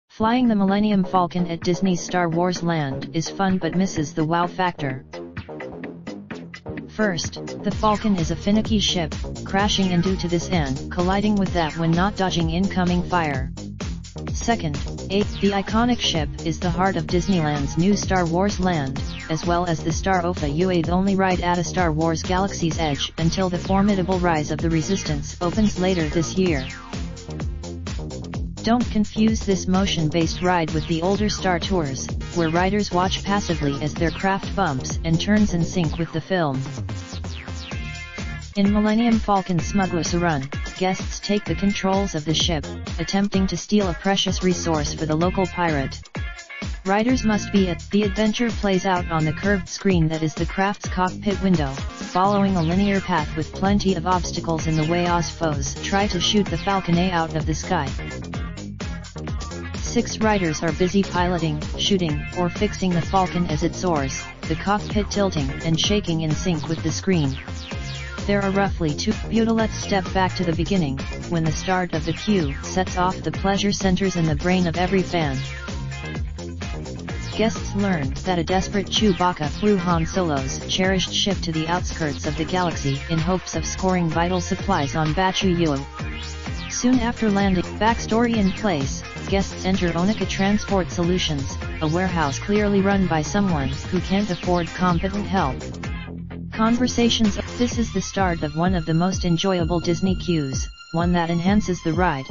Flying the Millennium Falcon at Disney's Star Wars Land is fun but misses the wow factor. First, the Falcon is a finicky ship, crashing into to this end, colliding with that when not dodging incoming fire. Second, the iconic ship is the heart of Disneyland's new Star Wars Land, as well as the Star Ofa UA, the only ride at a Star Wars Galaxy's Edge until the formidable Rise of the Resistance opens later this year. Don't confuse this motion-based ride with the older Star Tours, where riders watch passively as their craft bumps and turns in sync with the film. In Millennium Falcon Smuggler's Run, guests take the controls of the ship, attempting to steal a precious resource for the local pirate. Riders must be at the adventure plays out on the curved screen that is the craft's cockpit window, following a linear path with plenty of obstacles in the way as foes try to shoot the Falcon out of the sky. 6 riders are busy piloting, shooting, or fixing the Falcon as it soars, the cockpit tilting and shaking in sync with the screen. There are roughly 2. Let's step back to the beginning, when the start of the cue sets off the pleasure centers in the brain of every fan. Guests learn that a desperate Chewbacca flew Han Solo's cherished ship to the outskirts of the galaxy in hopes of scoring vital supplies on Batuu Yu. Soon after landing, backstory in place, guests enter Onika Transport Solutions, a warehouse clearly run by someone who can't afford competent help. Conversations. This is the start of one of the most enjoyable Disney cues, one that enhances the ride.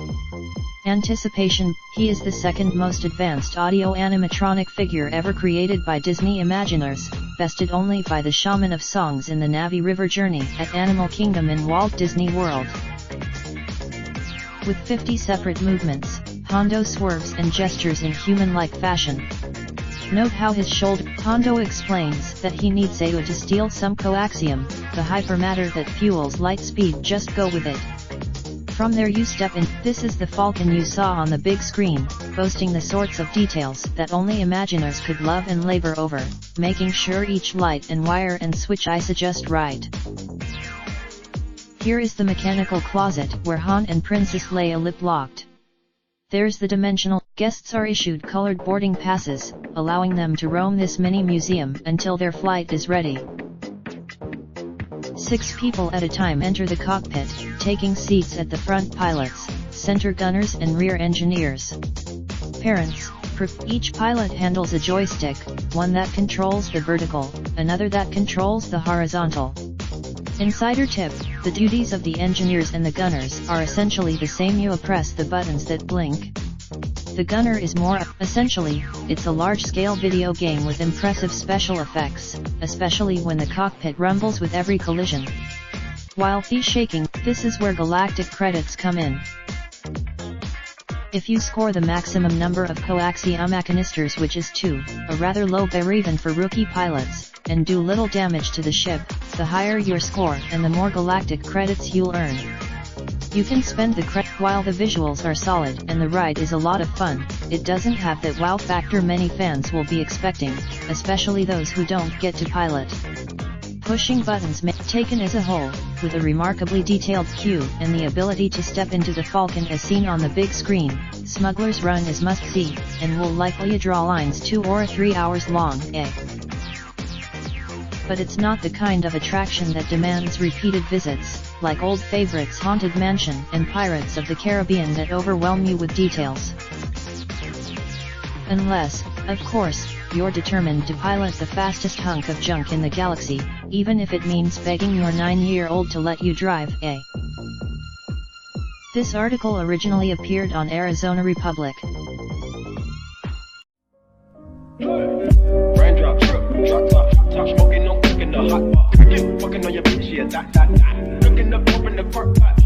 Anticipation. He is the second most advanced audio animatronic figure ever created by Disney Imagineers, bested only by the Shaman of Songs in the Navi River Journey at Animal Kingdom in Walt Disney World. With 50 separate movements, Hondo swerves and gestures in human-like fashion. Note how his shoulder. Hondo explains that he needs Ayo to steal some coaxium, the hypermatter that fuels light speed. Just go with it. From there you step in. This is the Falcon you saw on the big screen, boasting the sorts of details that only Imagineers could love and labor over, making sure each light and wire and switch is just right. Here is the mechanical closet where Han and Princess Leia lip-locked. There's the dimensional. Guests are issued colored boarding passes, allowing them to roam this mini museum until their flight is ready. 6 people at a time enter the cockpit, taking seats at the front: pilots, center gunners and rear engineers. Parents. Each pilot handles a joystick, one that controls the vertical, another that controls the horizontal. Insider tip: the duties of the engineers and the gunners are essentially the same. You press the buttons that blink. The gunner is more. Essentially, it's a large-scale video game with impressive special effects, especially when the cockpit rumbles with every collision. While shaking, this is where galactic credits come in. If you score the maximum number of coaxium canisters, which is 2, a rather low bar even for rookie pilots, and do little damage to the ship, the higher your score and the more galactic credits you'll earn. You can spend the credit. While the visuals are solid and the ride is a lot of fun, it doesn't have that wow factor many fans will be expecting, especially those who don't get to pilot. Pushing buttons. Taken as a whole, with a remarkably detailed queue and the ability to step into the Falcon as seen on the big screen, Smuggler's Run is must-see, and will likely draw lines 2 or 3 hours long. But it's not the kind of attraction that demands repeated visits, like old favorites Haunted Mansion and Pirates of the Caribbean, that overwhelm you with details. Unless, of course, you're determined to pilot the fastest hunk of junk in the galaxy, even if it means begging your 9-year-old to let you drive. This article originally appeared on Arizona Republic. Raindrop, drop top, smoking, no cooking the hot pot. Fucking on your bitch, yeah, that. Looking up, open the park, pot.